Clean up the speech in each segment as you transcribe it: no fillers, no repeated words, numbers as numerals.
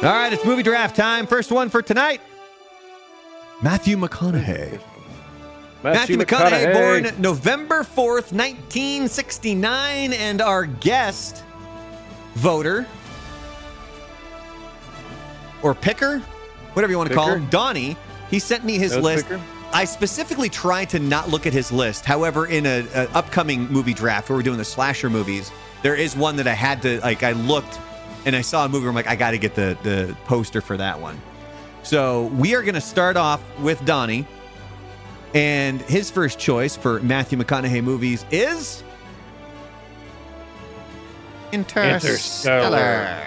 All right, it's movie draft time. First one for tonight. Matthew McConaughey. Matthew McConaughey, born November 4th, 1969, and our guest voter, or picker, whatever you want to call him, Donnie, he sent me his list. Picker? I specifically tried to not look at his list. However, in an upcoming movie draft where we're doing the slasher movies, there is one that I had to, I looked and I saw a movie where I'm like, I got to get the poster for that one. So we are going to start off with Donnie. And his first choice for Matthew McConaughey movies is Interstellar.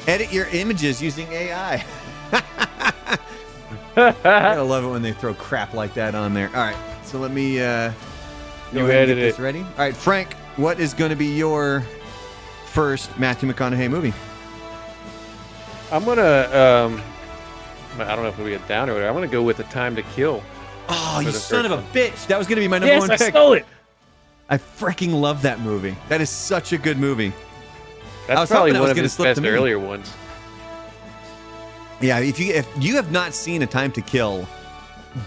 Edit your images using AI. I gotta love it when they throw crap like that on there. All right, so let me go ahead and get this ready. All right, Frank, what is going to be your first Matthew McConaughey movie? I'm gonna I don't know if it'll be a downer or whatever. I'm going to go with The Time to Kill. Oh, you son of a bitch. That was going to be my number one pick. Yes, I stole it. I freaking love that movie. That is such a good movie. That's probably one of his best earlier ones. Yeah, if you have not seen A Time to Kill,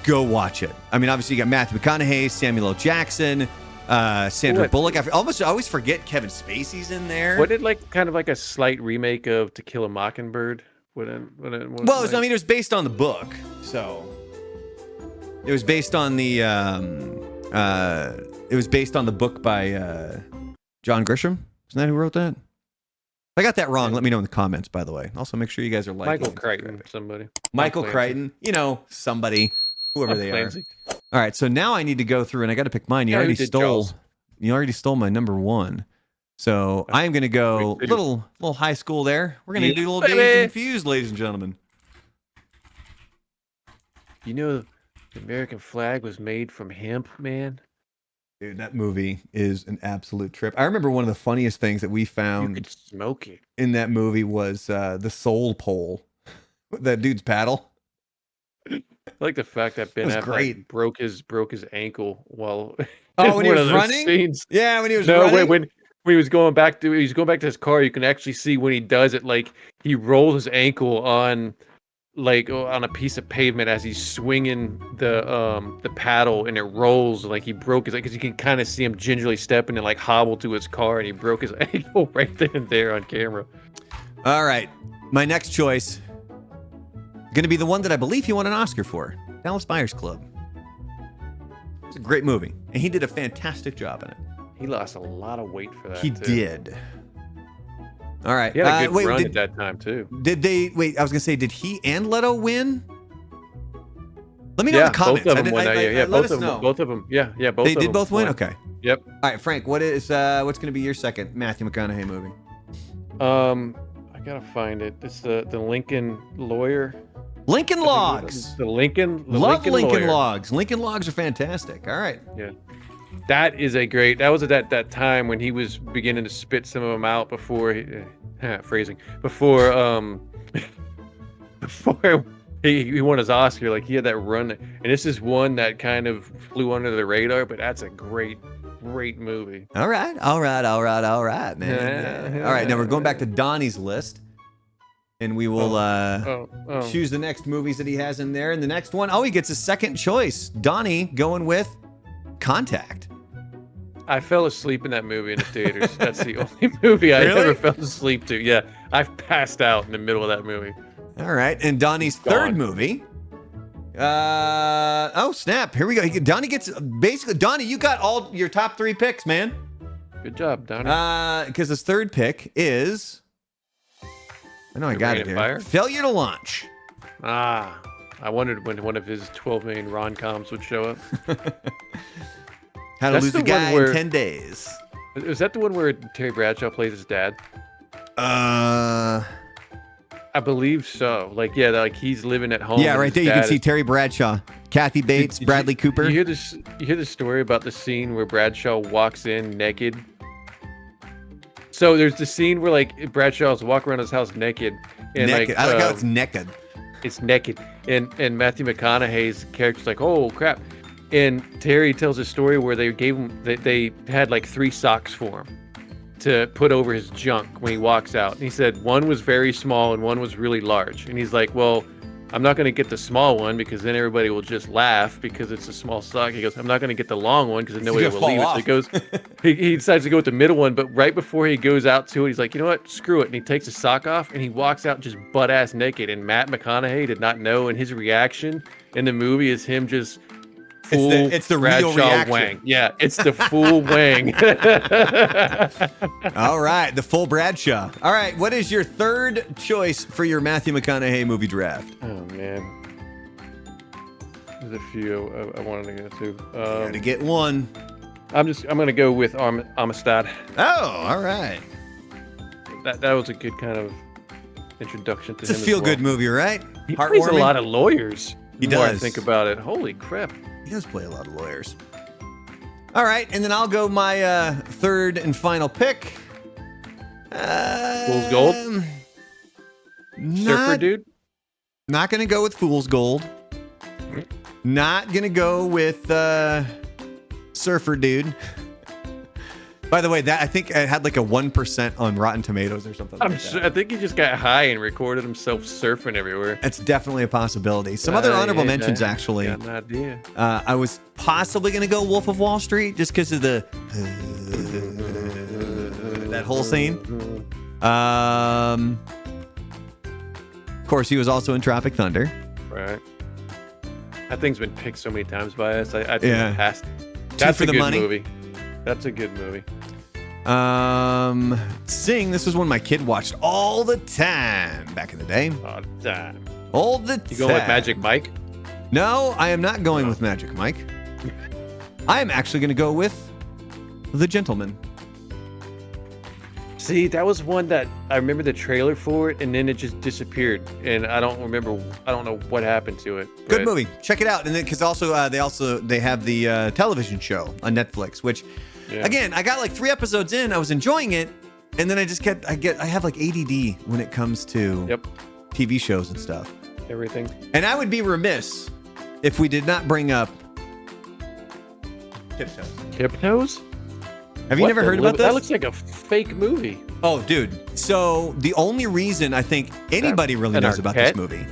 go watch it. I mean, obviously you got Matthew McConaughey, Samuel L. Jackson, Sandra Bullock. I always forget Kevin Spacey's in there. What did kind of a slight remake of To Kill a Mockingbird? It was based on the book, so it was based on the book by John Grisham. Isn't that who wrote that? If I got that wrong, let me know in the comments, by the way. Also, make sure you guys are liking. Michael Crichton, somebody. Michael Crichton, somebody, whoever they are. All right, so now I need to go through, and I got to pick mine. You already stole my number one. So I am going to go little high school there. We're going to do a little Dazed and Confused, ladies and gentlemen. You know, the American flag was made from hemp, man. Dude, that movie is an absolute trip. I remember one of the funniest things that we found you could smoke it in that movie was the soul pole. That dude's paddle. I like the fact that Ben Affleck broke his ankle while when he was running. Scenes. Yeah, when he was running. When he was going back to his car, you can actually see when he does it, he rolls his ankle on a piece of pavement as he's swinging the paddle, and it rolls he broke his, because you can kind of see him gingerly stepping and hobble to his car, and he broke his ankle right then and there on camera. All right, my next choice going to be the one that I believe he won an Oscar for, Dallas Buyers Club. It's a great movie, and he did a fantastic job in it. He lost a lot of weight for that. He did. All right. He had a good run at that time, too. I was going to say, did he and Leto win? Let me know in the comments. Both of them won that year. Both of them. Yeah, both they of them. They did both win? Okay. Yep. All right, Frank, what's going to be your second Matthew McConaughey movie? I got to find it. It's the Lincoln Lawyer. Lincoln Logs. Love Lincoln Logs. Lincoln Logs are fantastic. All right. Yeah. That was at that time when he was beginning to spit some of them out before he won his Oscar. He had that run, and this is one that kind of flew under the radar, but that's a great movie. All right, man. All right, now we're going back to Donnie's list, and we will choose the next movies that he has in there. And the next one, he gets a second choice. Donnie going with Contact. I fell asleep in that movie in the theaters. That's the only movie I ever fell asleep to. Yeah, I've passed out in the middle of that movie. All right, and Donnie's third movie. Snap! Here we go. Donnie gets Donnie. You got all your top three picks, man. Good job, Donnie. Because his third pick is, I know I got it here. Fire? Failure to Launch. I wondered when one of his 12 million rom-coms would show up. How to Lose a Guy in 10 Days. Is that the one where Terry Bradshaw plays his dad? I believe so. He's living at home. Yeah, right there you can see Terry Bradshaw, Kathy Bates, Bradley Cooper. You hear the story about the scene where Bradshaw walks in naked? So there's the scene where Bradshaw's walking around his house naked. And naked. I like how it's naked. It's naked. And Matthew McConaughey's character's like, oh crap. And Terry tells a story where they gave him, they had 3 socks for him to put over his junk when he walks out. And he said one was very small and one was really large. And he's like, well, I'm not going to get the small one because then everybody will just laugh because it's a small sock. He goes, I'm not going to get the long one because then nobody will leave it. So he goes, he decides to go with the middle one. But right before he goes out to it, he's like, you know what? Screw it. And he takes his sock off and he walks out just butt ass naked. And Matt McConaughey did not know. And his reaction in the movie is him just it's the real reaction. Wang. Yeah, it's the full Wang. All right, the full Bradshaw. All right, what is your third choice for your Matthew McConaughey movie draft? Oh man, there's a few I wanted to go to. Gotta get one. I'm gonna go with Amistad. Oh, all right. That was a good kind of introduction to him. It's a feel-good movie, right? He plays a lot of lawyers. He the more does. I think about it. Holy crap. He does play a lot of lawyers. All right, and then I'll go my third and final pick. Fool's Gold? Surfer Dude? Not going to go with Fool's Gold. Not going to go with Surfer Dude. By the way, that I think it had like a 1% on Rotten Tomatoes or something. I think he just got high and recorded himself surfing everywhere. That's definitely a possibility. Some other honorable mentions, actually. Got an idea. I was possibly going to go Wolf of Wall Street just because of the that whole scene. Of course, he was also in Tropic Thunder. Right. That thing's been picked so many times by us. I think it passed. That's a good movie. That's a good movie. Sing. This was one my kid watched all the time back in the day. All the time. All the time. You going with Magic Mike? No, I am not going with Magic Mike. I am actually going to go with The Gentleman. See, that was one that I remember the trailer for it, and then it just disappeared, and I don't know what happened to it. Good movie. Check it out, and then because they have the television show on Netflix, which. Yeah. Again, I got like 3 episodes in. I was enjoying it, and then I have like ADD when it comes to TV shows and stuff. Everything. And I would be remiss if we did not bring up Tiptoes. Tiptoes? Have you never heard about this? That looks like a fake movie. Oh, dude. So the only reason I think anybody really knows about this movie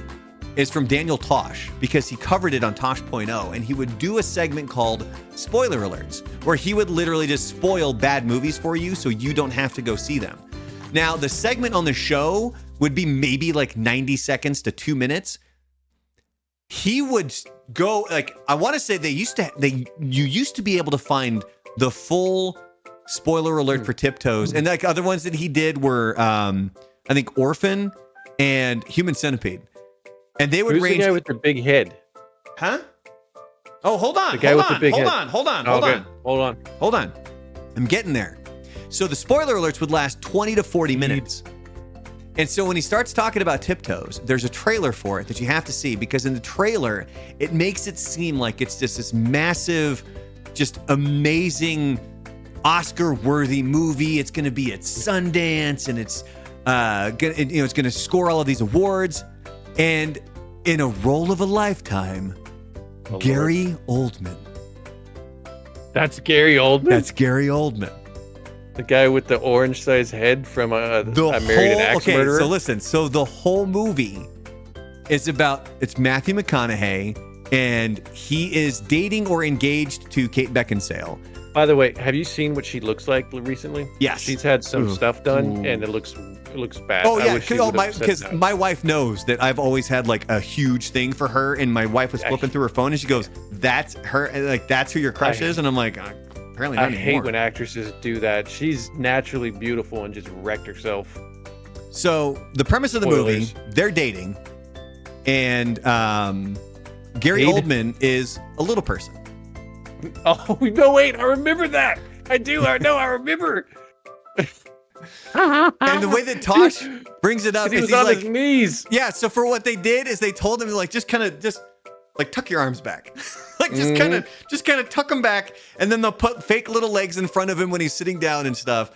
is from Daniel Tosh, because he covered it on Tosh.0, and he would do a segment called Spoiler Alerts, where he would literally just spoil bad movies for you so you don't have to go see them. Now, the segment on the show would be maybe like 90 seconds to 2 minutes. He would go, like, I want to say you used to be able to find the full spoiler alert for Tiptoes, and like other ones that he did were, I think, Orphan and Human Centipede. And they would range. The guy with the big head? Huh? Oh, hold on. The guy with the big head. Hold on. I'm getting there. So the spoiler alerts would last 20 to 40 minutes. And so when he starts talking about Tiptoes, there's a trailer for it that you have to see, because in the trailer, it makes it seem like it's just this massive, just amazing, Oscar-worthy movie. It's going to be at Sundance, and it's it's going to score all of these awards. And in a role of a lifetime, Gary Oldman. That's Gary Oldman? That's Gary Oldman. The guy with the orange-sized head from I Married an Axe Murderer? So listen. So the whole movie is it's Matthew McConaughey, and he is dating or engaged to Kate Beckinsale. By the way, have you seen what she looks like recently? Yes. She's had some stuff done, and it looks bad. Oh yeah, because my wife knows that I've always had like a huge thing for her, and my wife was flipping through her phone, and she goes, "That's her, like that's who your crush is," and I'm like, apparently not anymore. I hate when actresses do that. She's naturally beautiful and just wrecked herself. So the premise of the movie, they're dating, and Gary Oldman is a little person. Oh no! Wait, I remember that. I do. I remember. And the way that Tosh brings it up is he's on like, his knees. Yeah, so for what they did is they told him to like just tuck your arms back. Like just kind of tuck them back, and then they'll put fake little legs in front of him when he's sitting down and stuff.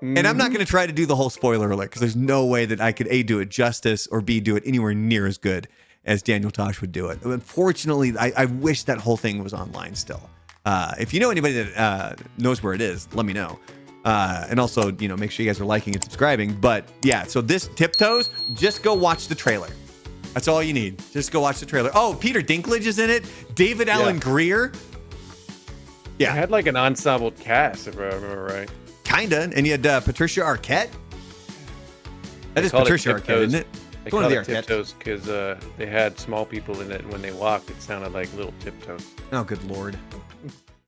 And I'm not going to try to do the whole spoiler alert, because there's no way that I could A, do it justice, or B, do it anywhere near as good as Daniel Tosh would do it. Unfortunately, I wish that whole thing was online still. If you know anybody that knows where it is, let me know. And also, make sure you guys are liking and subscribing. But yeah, so this Tiptoes, just go watch the trailer. That's all you need. Just go watch the trailer. Oh, Peter Dinklage is in it. David Allen Greer. Yeah. It had like an ensemble cast, if I remember right. Kinda. And you had Patricia Arquette. That is Patricia Arquette, isn't it? They called it Tiptoes because they had small people in it. When they walked, it sounded like little tiptoes. Oh, good Lord.